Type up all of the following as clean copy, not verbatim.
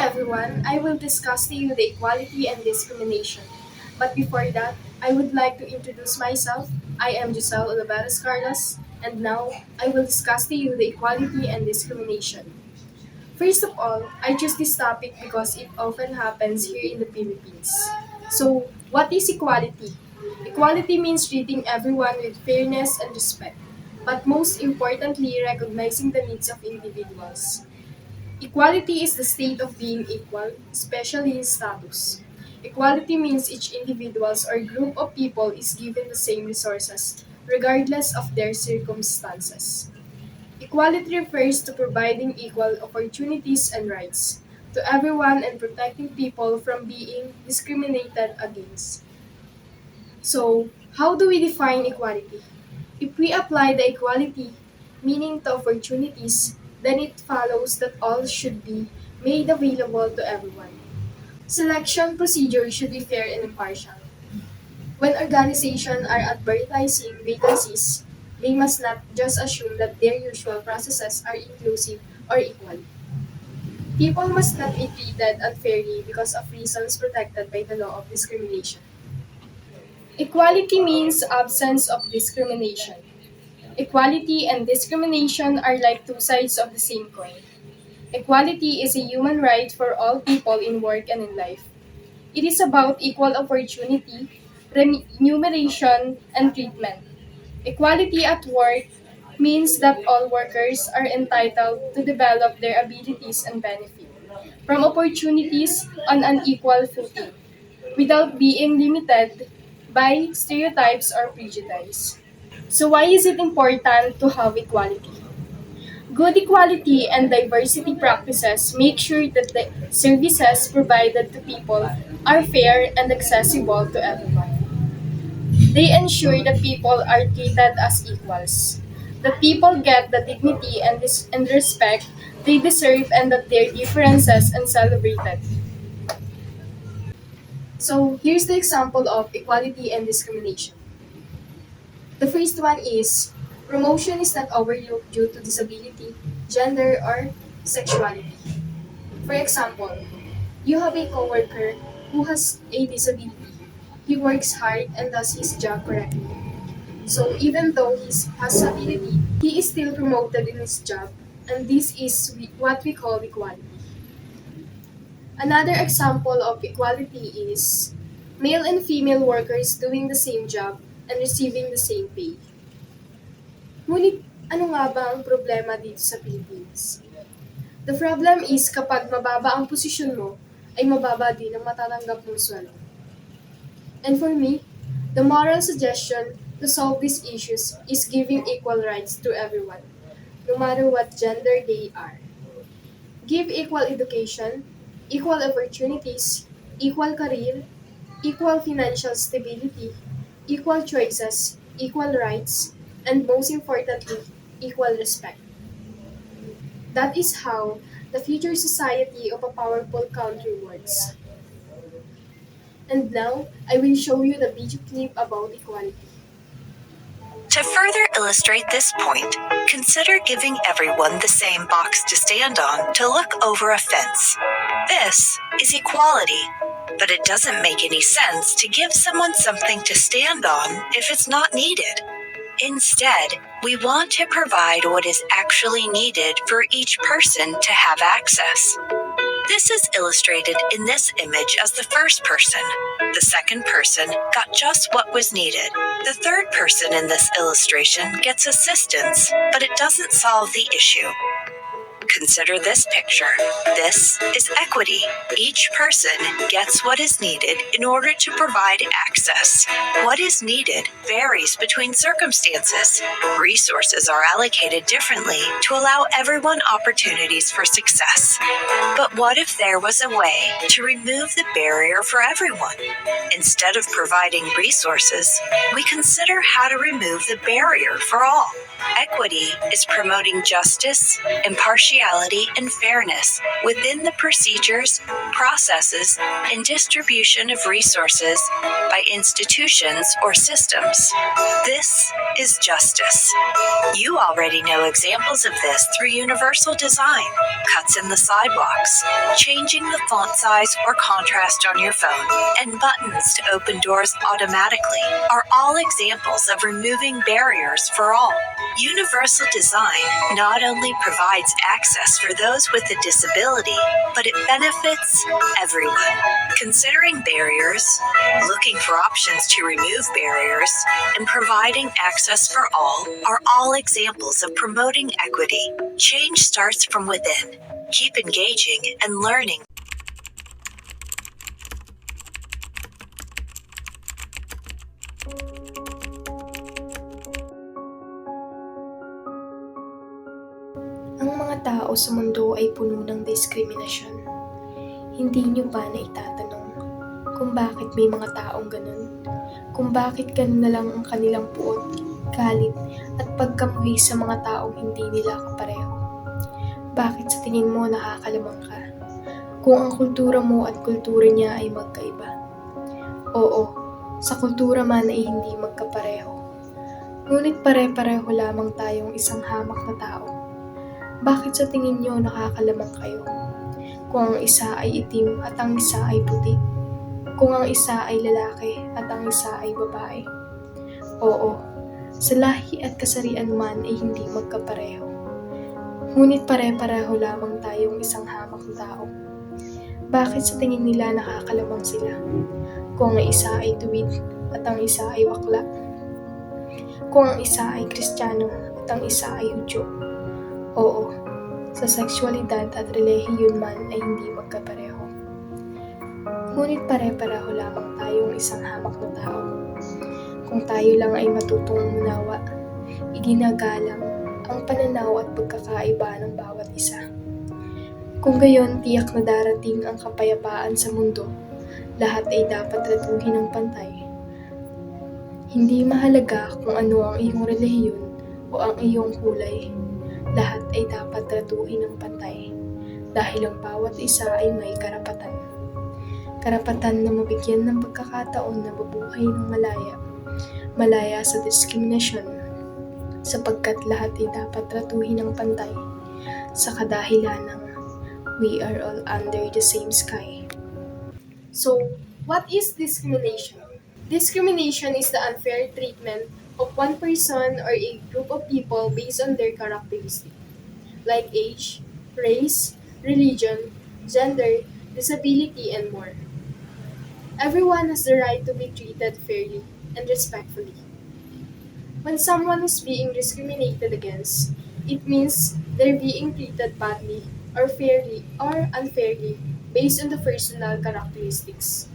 everyone, I will discuss to you the equality and discrimination. But before that, I would like to introduce myself. I am Giselle Olivares Carlos, and now I will discuss to you the equality and discrimination. First of all, I choose this topic because it often happens here in the Philippines. So, what is equality? Equality means treating everyone with fairness and respect, but most importantly, recognizing the needs of individuals. Equality is the state of being equal, especially in status. Equality means each individual or group of people is given the same resources, regardless of their circumstances. Equality refers to providing equal opportunities and rights to everyone and protecting people from being discriminated against. So, how do we define equality? If we apply the equality meaning to opportunities, then it follows that all should be made available to everyone. Selection procedures should be fair and impartial. When organizations are advertising vacancies, they must not just assume that their usual processes are inclusive or equal. People must not be treated unfairly because of reasons protected by the law of discrimination. Equality means absence of discrimination. Equality and discrimination are like two sides of the same coin. Equality is a human right for all people in work and in life. It is about equal opportunity, remuneration, and treatment. Equality at work means that all workers are entitled to develop their abilities and benefit from opportunities on an equal footing without being limited by stereotypes or prejudice. So why is it important to have equality? Good equality and diversity practices make sure that the services provided to people are fair and accessible to everyone. They ensure that people are treated as equals, that people get the dignity and respect they deserve and that their differences are celebrated. So here's the example of equality and discrimination. The first one is promotion is not overlooked due to disability, gender, or sexuality. For example, you have a coworker who has a disability. He works hard and does his job correctly. So even though he has ability, he is still promoted in his job, and this is what we call equality. Another example of equality is male and female workers doing the same job and receiving the same pay. Ngunit ano nga ba ang problema dito sa Philippines? The problem is kapag mababa ang posisyon mo, ay mababa din ang matatanggap mong sweldo. And for me, the moral suggestion to solve these issues is giving equal rights to everyone, no matter what gender they are. Give equal education, equal opportunities, equal career, equal financial stability, equal choices, equal rights, and most importantly, equal respect. That is how the future society of a powerful country works. And now, I will show you the video clip about equality. To further illustrate this point, consider giving everyone the same box to stand on to look over a fence. This is equality, but it doesn't make any sense to give someone something to stand on if it's not needed. Instead, we want to provide what is actually needed for each person to have access. This is illustrated in this image as the first person. The second person got just what was needed. The third person in this illustration gets assistance, but it doesn't solve the issue. Consider this picture. This is equity. Each person gets what is needed in order to provide access. What is needed varies between circumstances. Resources are allocated differently to allow everyone opportunities for success. But what if there was a way to remove the barrier for everyone? Instead of providing resources, we consider how to remove the barrier for all. Equity is promoting justice, impartiality, impartiality and fairness within the procedures, processes, and distribution of resources by institutions or systems. This is justice. You already know examples of this through universal design, cuts in the sidewalks, changing the font size or contrast on your phone, and buttons to open doors automatically are all examples of removing barriers for all. Universal design not only provides access for those with a disability, but it benefits everyone. Considering barriers, looking for options to remove barriers, and providing access for all are all examples of promoting equity. Change starts from within. Keep engaging and learning. Ang mga tao sa mundo ay puno ng diskriminasyon. Hindi niyo ba naitatanong kung bakit may mga taong ganun? Kung bakit ganun na lang ang kanilang puot, galit, at pagkamuhi sa mga taong hindi nila kapareho? Bakit sa tingin mo nakakalamang ka? Kung ang kultura mo at kultura niya ay magkaiba. Oo, sa kultura man ay hindi magkapareho. Ngunit pare-pareho lamang tayong isang hamak na tao. Bakit sa tingin niyo nakakalamang kayo? Kung ang isa ay itim at ang isa ay puti. Kung ang isa ay lalaki at ang isa ay babae. Oo, sa lahi at kasarian man ay hindi magkapareho. Ngunit pare-pareho lamang tayong isang hamak na tao. Bakit sa tingin nila nakakalamang sila? Kung ang isa ay tuwid at ang isa ay wakla. Kung ang isa ay Kristiyano at ang isa ay Hudyo. Oo, sa sexualidad at relihiyon man ay hindi magkapareho. Ngunit pare-pareho lamang tayong isang hamak na tao. Kung tayo lang ay matutong munawa, iginagalang ang pananaw at pagkakaiba ng bawat isa. Kung gayon, tiyak na darating ang kapayapaan sa mundo. Lahat ay dapat tratuhin ng pantay. Hindi mahalaga kung ano ang iyong relihiyon o ang iyong kulay. Lahat ay dapat tratuhin ng pantay dahil ang bawat isa ay may karapatan. Karapatan na mabigyan ng pagkakataon na mabuhay ng malaya sa diskriminasyon, sapagkat lahat ay dapat tratuhin ng pantay sa kadahilan ng we are all under the same sky. So, what is discrimination? Discrimination is the unfair treatment of one person or a group of people based on their characteristics, like age, race, religion, gender, disability, and more. Everyone has the right to be treated fairly and respectfully. When someone is being discriminated against, it means they're being treated badly or fairly or unfairly based on the personal characteristics.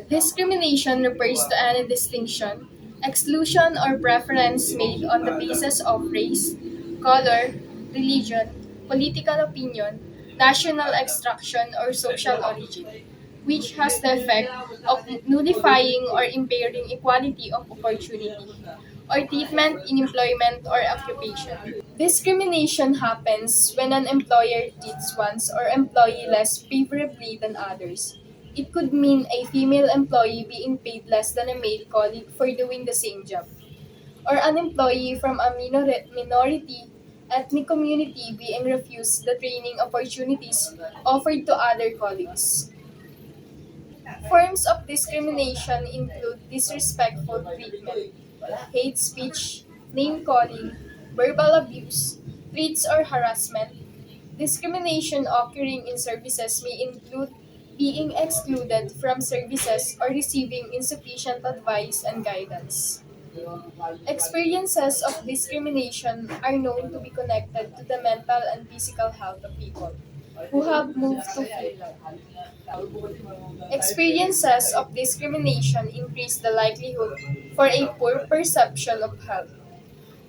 Discrimination refers to any distinction, exclusion, or preference made on the basis of race, color, religion, political opinion, national extraction, or social origin, which has the effect of nullifying or impairing equality of opportunity or treatment in employment or occupation. Discrimination happens when an employer treats one's or employee less favorably than others. It could mean a female employee being paid less than a male colleague for doing the same job, or an employee from a minority ethnic community being refused the training opportunities offered to other colleagues. Forms of discrimination include disrespectful treatment, hate speech, name calling, verbal abuse, threats or harassment. Discrimination occurring in services may include being excluded from services or receiving insufficient advice and guidance. Experiences of discrimination are known to be connected to the mental and physical health of people who have moved to Finland. Experiences of discrimination increase the likelihood for a poor perception of health,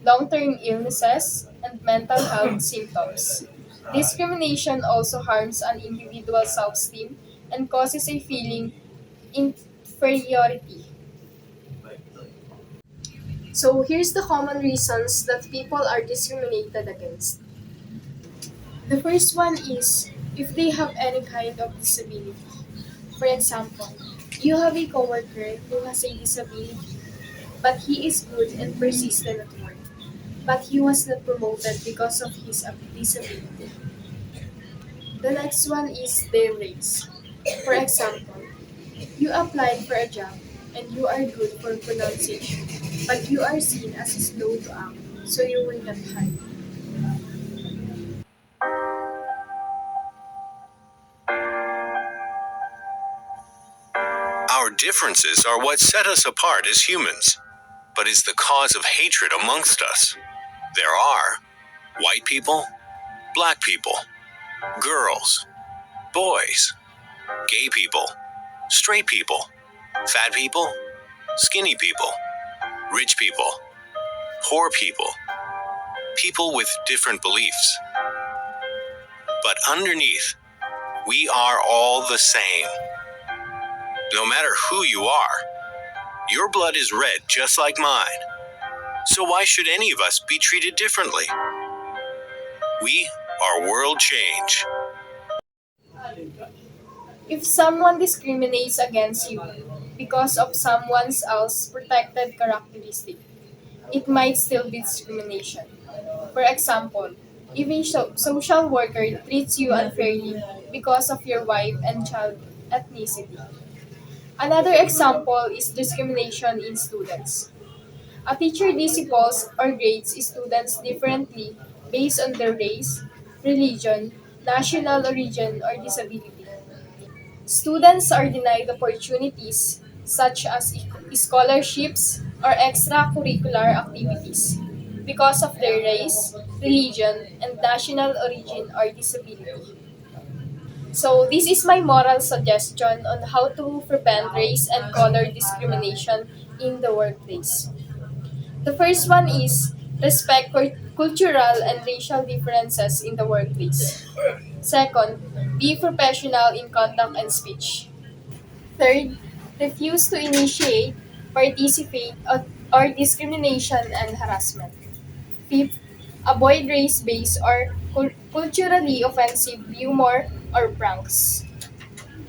long-term illnesses, and mental health symptoms. Discrimination also harms an individual's self-esteem and causes a feeling inferiority. So here's the common reasons that people are discriminated against. The first one is if they have any kind of disability. For example, you have a coworker who has a disability, but he is good and persistent at work, but he was not promoted because of his disability. The next one is their race. For example, you applied for a job and you are good for pronunciation, but you are seen as slow to act, so you were not hired. Our differences are what set us apart as humans, but is the cause of hatred amongst us. There are white people, black people, girls, boys, gay people, straight people, fat people, skinny people, rich people, poor people, people with different beliefs. But underneath, we are all the same. No matter who you are, your blood is red just like mine. So why should any of us be treated differently? We are world change. If someone discriminates against you because of someone else's protected characteristic, it might still be discrimination. For example, if a social worker treats you unfairly because of your wife and child ethnicity. Another example is discrimination in students. A teacher disciplines or grades students differently based on their race, religion, national origin, or disability. Students are denied opportunities such as scholarships or extracurricular activities because of their race, religion, and national origin or disability. So, this is my moral suggestion on how to prevent race and color discrimination in the workplace. The first one is respect cultural and racial differences in the workplace. Second, be professional in conduct and speech. Third, refuse to initiate, participate, or discrimination and harassment. Fifth, avoid race-based or culturally offensive humor or pranks.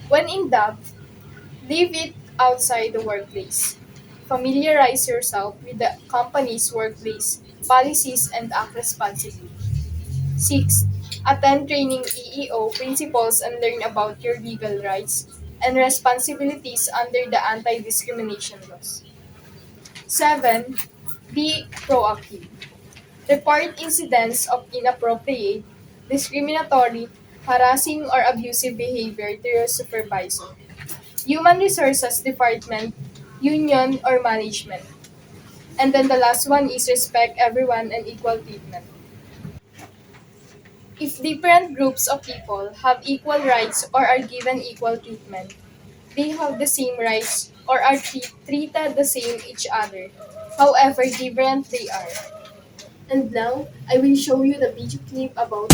When in doubt, leave it outside the workplace. Familiarize yourself with the company's workplace policies and act responsibly. Sixth, attend training EEO principles and learn about your legal rights and responsibilities under the anti-discrimination laws. Seven, be proactive. Report incidents of inappropriate, discriminatory, harassing, or abusive behavior to your supervisor, human resources department, union, or management. And then the last one is respect everyone and equal treatment. If different groups of people have equal rights or are given equal treatment, they have the same rights or are treated the same each other, however different they are. And now, I will show you the video clip about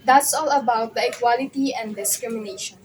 That's all about the equality and discrimination.